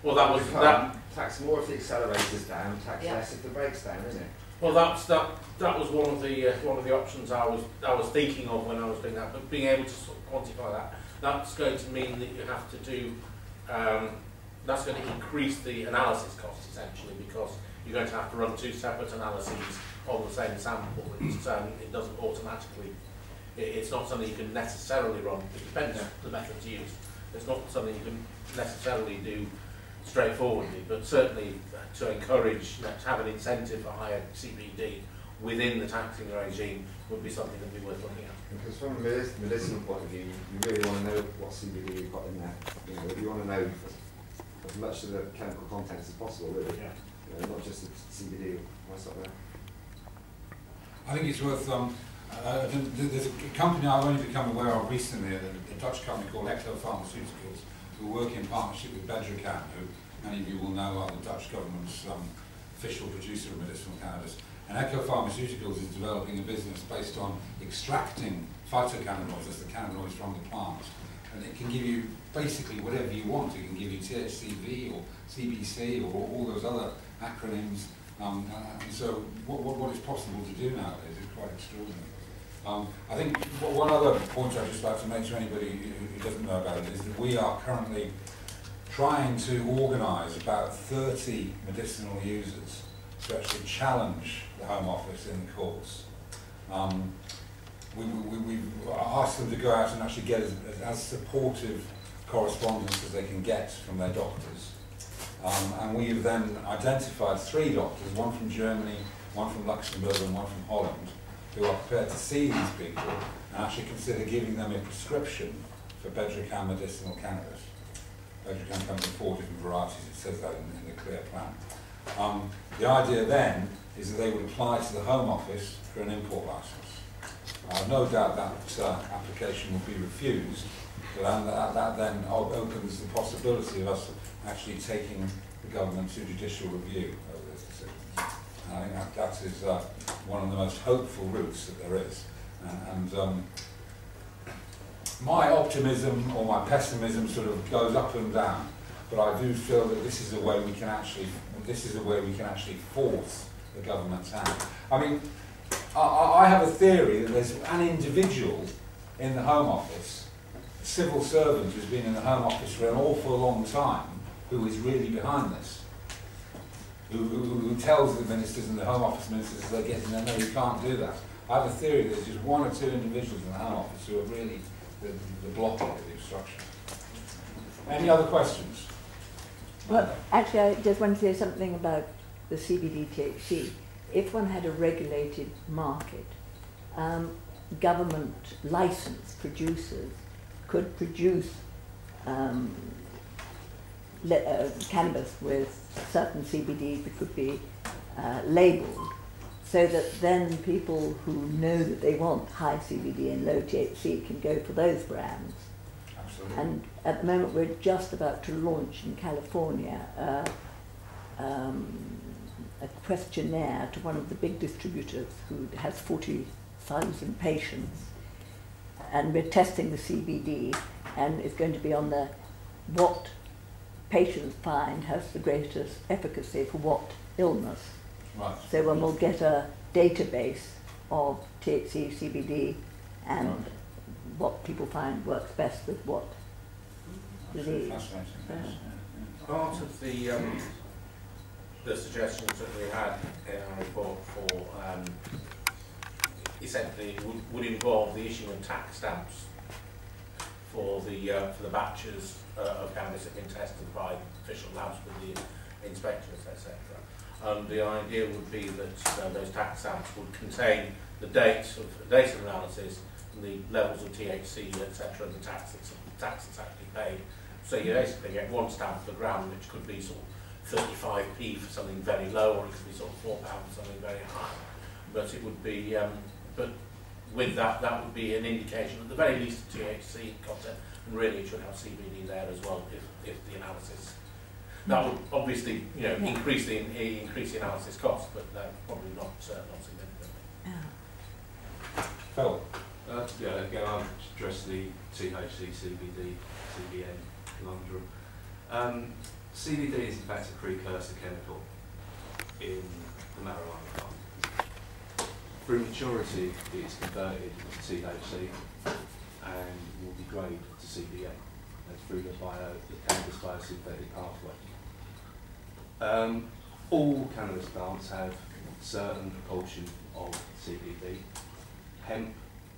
Well, that was that. Tax more if the accelerator's down, tax less if the brake's down, isn't it? Well, that was one of the options I was thinking of when I was doing that. But being able to sort of quantify that's going to mean that you have to do. That's going to increase the analysis cost essentially, because you're going to have to run two separate analyses on the same sample. It doesn't automatically. It's not something you can necessarily run. It depends on the methods used. It's not something you can necessarily do straightforwardly, but certainly to encourage, to have an incentive for higher CBD within the taxing regime would be something that would be worth looking at. Because from a medicinal point of view, you really want to know what CBD you've got in there. You want to know as much of the chemical contents as possible, really. Yeah. Not just the CBD. What's up there? I think it's worth. There's a company I've only become aware of recently, a Dutch company called Atha Pharmaceuticals, who work in partnership with Bedrocan, who many of you will know are the Dutch government's official producer of medicinal cannabis. And Atha Pharmaceuticals is developing a business based on extracting phytocannabinoids, that's the cannabinoids from the plant. And it can give you basically whatever you want. It can give you THCV or CBC or all those other acronyms. And so what is possible to do nowadays is quite extraordinary. I think one other point I'd just like to make to anybody who doesn't know about it is that we are currently trying to organise about 30 medicinal users to actually challenge the Home Office in the courts. We've asked them to go out and actually get as supportive correspondence as they can get from their doctors. And we've then identified 3 doctors, one from Germany, one from Luxembourg and one from Holland, who are prepared to see these people and actually consider giving them a prescription for Bedrocan medicinal cannabis. Bedrocan comes in 4 different varieties, it says that in the clear plan. The idea then is that they would apply to the Home Office for an import licence. No doubt that application will be refused, but that then opens the possibility of us actually taking the government to judicial review over this decision. And I think that is one of the most hopeful routes that there is. And my optimism or my pessimism sort of goes up and down, but I do feel that this is a way we can actually force the government's hand. I mean, I have a theory that there's an individual in the Home Office, a civil servant who's been in the Home Office for an awful long time, who is really behind this. Who tells the ministers and the Home Office ministers as they're getting there, no, you can't do that. I have a theory that there's just 1 or 2 individuals in the Home Office who are really the blockade of the obstruction. Any other questions? Well, actually, I just want to say something about the CBD THC. If one had a regulated market, government licensed producers could produce cannabis with certain CBD that could be labelled, so that then people who know that they want high CBD and low THC can go for those brands. Absolutely. And at the moment we're just about to launch in California a questionnaire to one of the big distributors who has 40,000 patients, and we're testing the CBD, and it's going to be on the what patients find has the greatest efficacy for what illness. Right. So when we'll get a database of THC, CBD, and right. what people find works best with what disease. Fascinating. Part of the suggestions that we had in our report for essentially would involve the issuing of tax stamps for the batches of cannabis that have been tested by official labs with the inspectors, etc. The idea would be that those tax stamps would contain the dates of analysis and the levels of THC, etc., and the tax that's actually paid. So you basically get 1 stamp per gram, which could be sort of 35p for something very low, or it could be sort of £4 for something very high. But it would be, but with that would be an indication at the very least of THC content, and really it should have CBD there as well if the analysis. That would obviously, increase the analysis cost, but probably not significantly. Phil? Yeah, again, I'll address the THC, CBD, CBN conundrum. CBD is in fact a precursor chemical in the marijuana plant. Through maturity, it is converted to THC and will degrade to CBN through the cannabis biosynthetic pathway. All cannabis plants have a certain proportion of CBD. Hemp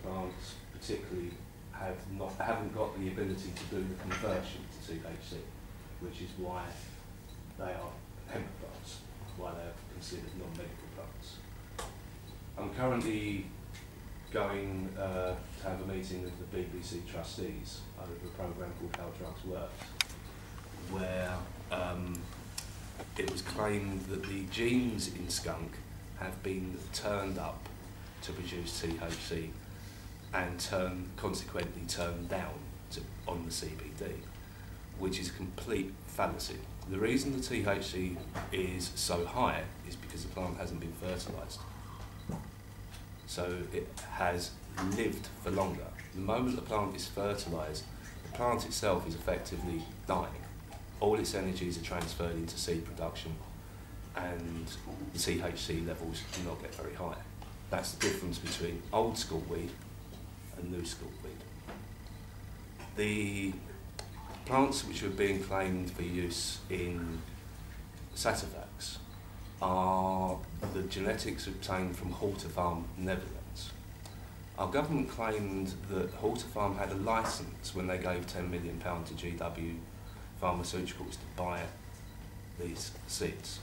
plants particularly haven't got the ability to do the conversion to THC, which is why they are hemp plants, why they are considered non-medical plants. I'm currently going to have a meeting with the BBC trustees over a programme called How Drugs Work, where it was claimed that the genes in skunk have been turned up to produce THC and consequently turned down on the CBD, which is a complete fallacy. The reason the THC is so high is because the plant hasn't been fertilised. So it has lived for longer. The moment the plant is fertilised, the plant itself is effectively dying. All its energies are transferred into seed production and the THC levels do not get very high. That's the difference between old school weed and new school weed. The plants which are being claimed for use in sativaks are the genetics obtained from Halter Farm, Netherlands. Our government claimed that Halter Farm had a licence when they gave £10 million to GW Pharmaceuticals to buy these seeds.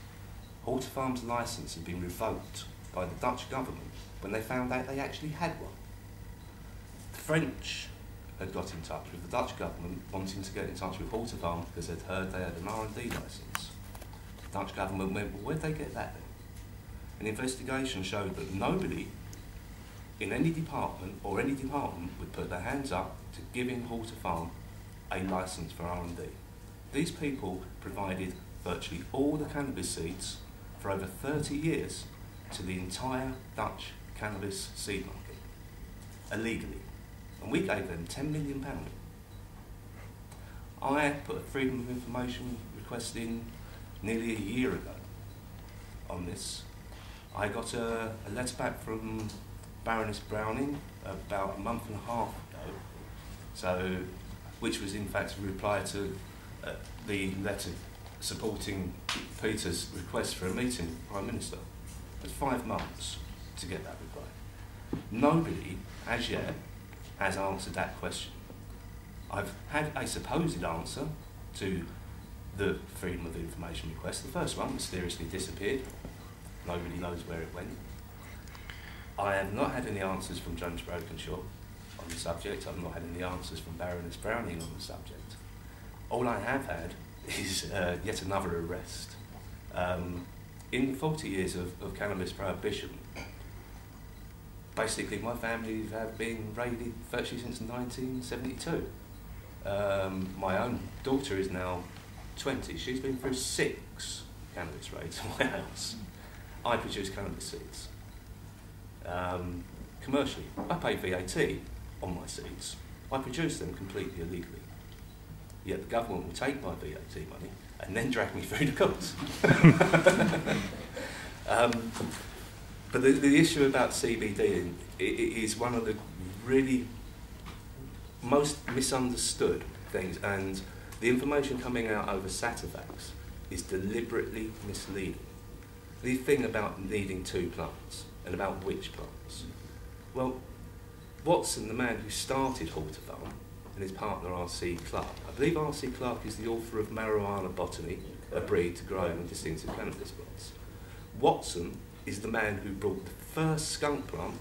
Halter Farm's licence had been revoked by the Dutch government when they found out they actually had one. The French had got in touch with the Dutch government wanting to get in touch with Halter Farm because they'd heard they had an R&D licence. The Dutch government went, well, where'd they get that then? An investigation showed that nobody in any department would put their hands up to giving Halter Farm a licence for R&D. These people provided virtually all the cannabis seeds for over 30 years to the entire Dutch cannabis seed market, illegally. And we gave them £10 million. I put a Freedom of Information request in nearly a year ago on this. I got a letter back from Baroness Browning about a month and a half ago, which was in fact a reply to the letter supporting Peter's request for a meeting with the Prime Minister. It was 5 months to get that reply. Nobody, as yet, has answered that question. I've had a supposed answer to the Freedom of Information request. The first one mysteriously disappeared. Nobody knows where it went. I have not had any answers from James Brokenshaw on the subject. I've not had any answers from Baroness Browning on the subject. All I have had is yet another arrest. In 40 years of cannabis prohibition, basically my family have been raided virtually since 1972. My own daughter is now 20. She's been through 6 cannabis raids in my house. I produce cannabis seeds. Commercially, I pay VAT on my seeds. I produce them completely illegally. Yet the government will take my VAT money and then drag me through the courts. But the issue about CBD is one of the really most misunderstood things, and the information coming out over sativaks is deliberately misleading. The thing about needing 2 plants, and about which plants. Well, Watson, the man who started Halter Farm, and his partner R.C. Clarke. I believe R.C. Clarke is the author of Marijuana Botany, a breed to grow in distinctive cannabis plants. Watson is the man who brought the first skunk plant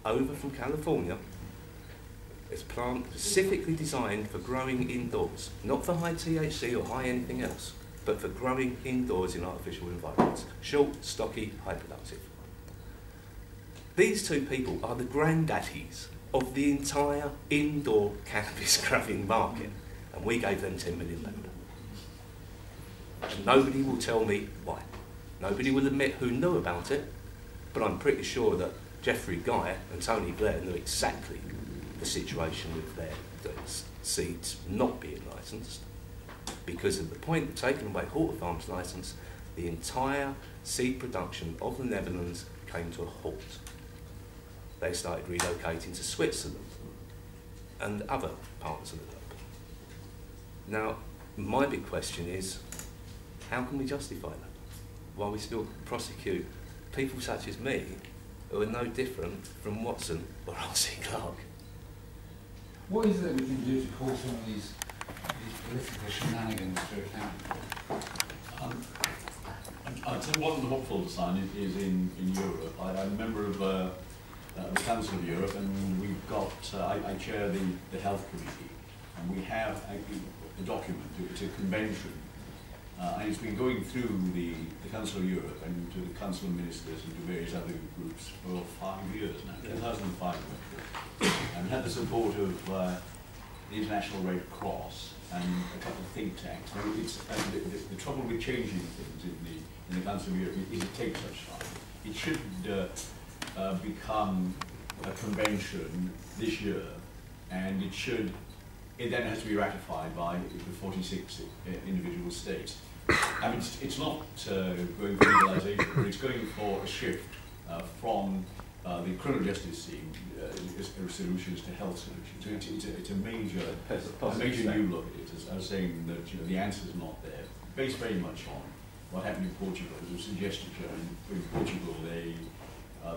over from California. It's a plant specifically designed for growing indoors, not for high THC or high anything else, but for growing indoors in artificial environments. Short, stocky, high productive. These 2 people are the granddaddies of the entire indoor cannabis growing market, and we gave them £10 million. And nobody will tell me why. Nobody will admit who knew about it, but I'm pretty sure that Jeffrey Guy and Tony Blair knew exactly the situation with their seeds not being licensed. because at the point of taking away Horta Farm's licence, the entire seed production of the Netherlands came to a halt. They started relocating to Switzerland and other parts of the globe. Now, my big question is, how can we justify that? While we still prosecute people such as me, who are no different from Watson or R.C. Clarke. What is it that we can do to call some of these political shenanigans to account? I'd say one hopeful sign is in Europe. I'm a member of the Council of Europe, and we've got, I chair the Health Committee, and we have a document, it's a convention, and it's been going through the Council of Europe and to the Council of Ministers and to various other groups for 5 years now, 2005 actually, and had the support of the International Red Cross and a couple of think tanks. The trouble with changing things in the Council of Europe is it takes such time. It should become a convention this year, and it then has to be ratified by the 46 individual states. I mean, it's not going for legalization, but it's going for a shift from the criminal justice scene solutions to health solutions. So it's a major new look at it. As I was saying, that the answer is not there, based very much on what happened in Portugal. There was a suggestion in Portugal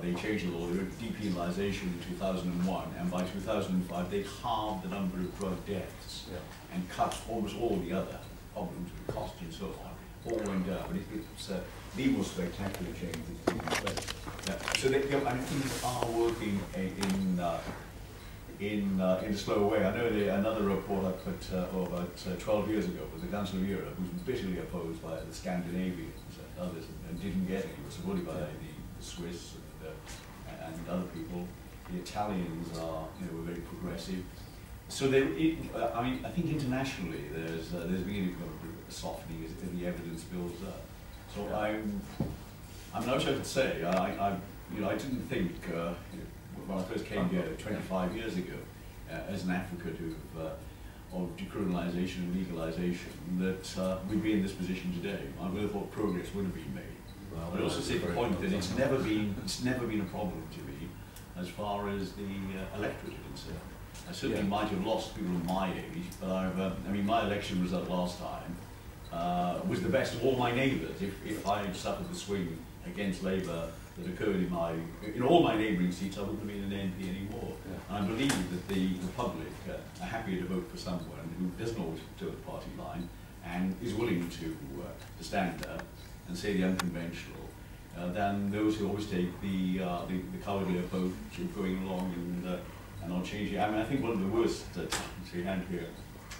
they changed the law. They went depenalisation in 2001, and by 2005 they halved the number of drug deaths and cut almost all the other problems with cost and so on. All went down, but it's the most spectacular change that's taken place. So things are working in a slow way. I know another report I put about 12 years ago was the Council of Europe, was bitterly opposed by the Scandinavians and others, and didn't get it. It was supported by the Swiss and other people. The Italians were very progressive. So I think internationally there's beginning to become a softening as the evidence builds up. So I'm not sure I could say. I didn't think when I first came here 25 years ago as an advocate of decriminalisation and legalisation that we'd be in this position today. I would have thought progress would have been made. But I also see the point that it's never been a problem to me as far as the electorate is concerned. I certainly might have lost people of my age, but my election result last time was the best of all my neighbours. If I had suffered the swing against Labour that occurred in all my neighbouring seats, I wouldn't have been an MP anymore. And I believe that the public are happier to vote for someone who doesn't always toe the party line and is willing to stand there and say the unconventional, than those who always take the cowardly approach of going along and not changing. I mean, I think one of the worst times we had here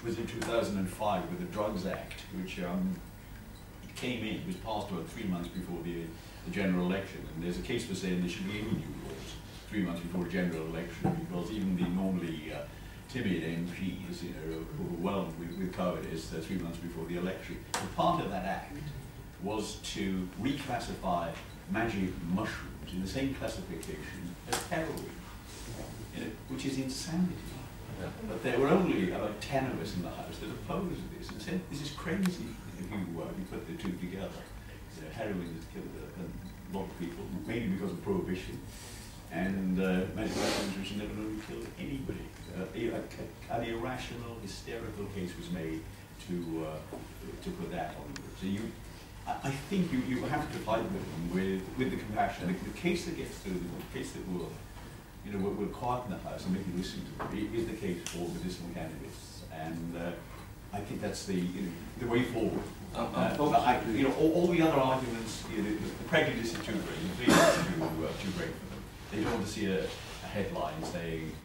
was in 2005 with the Drugs Act, which came in, was passed about 3 months before the general election. And there's a case for saying there should be any new laws 3 months before a general election, because even the normally timid MPs, who were overwhelmed with cowardice 3 months before the election. And part of that act was to reclassify magic mushrooms in the same classification as heroin, which is insanity. But there were only about 10 of us in the House that opposed this and said, this is crazy if you put the two together. Heroin has killed a lot of people, mainly because of Prohibition, and magic mushrooms which never really killed anybody. An irrational, hysterical case was made to put that on. So I think you have to fight with them with the compassion. The case that gets through, the case that will quieten the House and make you listen to them, is the case for medicinal cannabis, and I think that's the way forward. All the other arguments, the prejudice is too great, the fear is too great for them. They don't want to see a headline saying